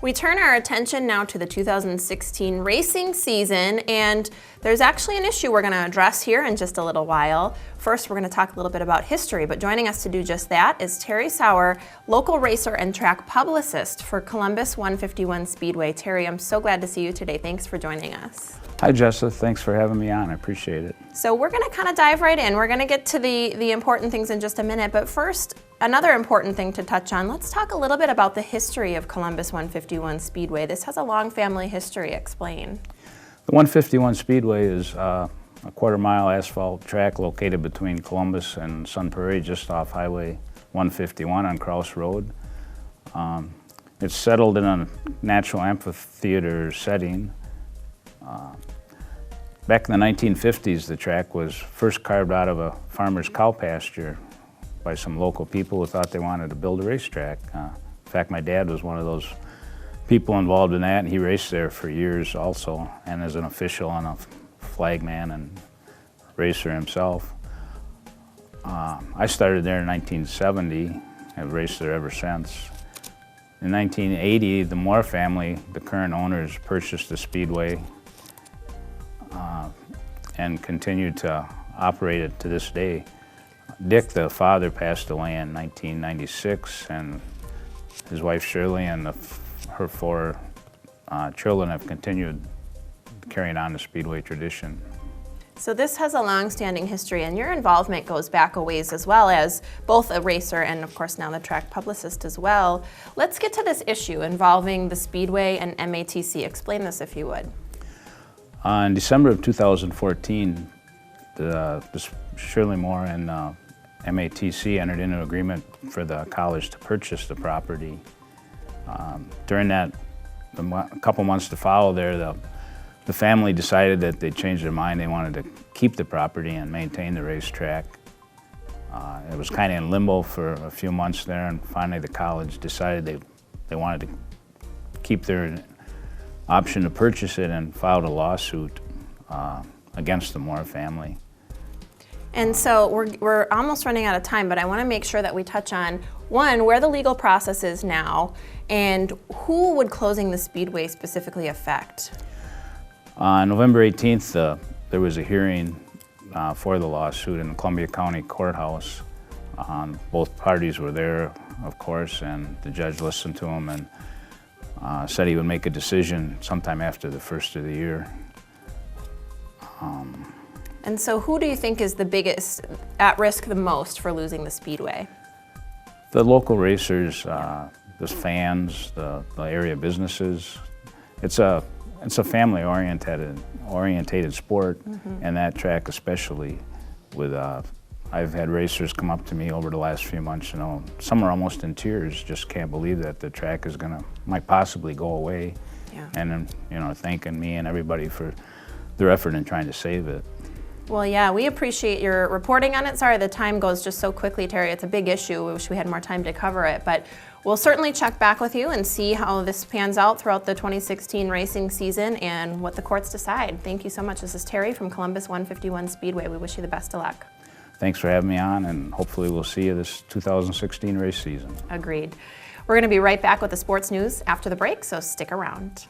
We turn our attention now to the 2016 racing season, and there's actually an issue we're going to address here in just a little while. First, we're going to talk a little bit about history, but joining us to do just that is Terry Sauer, local racer and track publicist for Columbus 151 Speedway. Terry, I'm so glad to see you today. Thanks for joining us. Hi, Jessa. Thanks for having me on. I appreciate it. So we're going to kind of dive right in. We're going to get to the important things in just a minute, but first, another important thing to touch on. Let's talk a little bit about the history of Columbus 151 Speedway. This has a long family history. Explain. The 151 Speedway is a quarter-mile asphalt track located between Columbus and Sun Prairie, just off Highway 151 on Crouse Road. It's settled in a natural amphitheater setting. Back in the 1950s, the track was first carved out of a farmer's cow pasture by some local people who thought they wanted to build a racetrack. In fact, my dad was one of those people involved in that, and he raced there for years also, and as an official and a flagman and racer himself. I started there in 1970. I've raced there ever since. In 1980, the Moore family, the current owners, purchased the Speedway and continued to operate it to this day. Dick, the father, passed away in 1996, and his wife Shirley and her four children have continued carrying on the Speedway tradition. So this has a long-standing history, and your involvement goes back a ways as well, as both a racer and, of course, now the track publicist as well. Let's get to this issue involving the Speedway and MATC. Explain this if you would. In December of 2014, the Shirley Moore and MATC entered into an agreement for the college to purchase the property. During that, a couple months to follow there, the family decided that they'd changed their mind. They wanted to keep the property and maintain the racetrack. It was kind of in limbo for a few months there, and finally the college decided they wanted to keep their option to purchase it and filed a lawsuit against the Moore family. And so we're almost running out of time, but I want to make sure that we touch on, one, where the legal process is now, and who would closing the Speedway specifically affect? On November 18th, there was a hearing for the lawsuit in the Columbia County Courthouse. Both parties were there, of course, and the judge listened to them and said he would make a decision sometime after the first of the year. And so who do you think is the biggest, at risk the most for losing the Speedway? The local racers, the fans, the area businesses. It's a family-orientated sport, and that track especially. With I've had racers come up to me over the last few months, some are almost in tears, just can't believe that the track is might possibly go away. Yeah. And then, thanking me and everybody for their effort in trying to save it. Well, yeah, we appreciate your reporting on it. Sorry, the time goes just so quickly, Terry. It's a big issue. We wish we had more time to cover it, but we'll certainly check back with you and see how this pans out throughout the 2016 racing season and what the courts decide. Thank you so much. This is Terry from Columbus 151 Speedway. We wish you the best of luck. Thanks for having me on, and hopefully we'll see you this 2016 race season. Agreed. We're going to be right back with the sports news after the break, so stick around.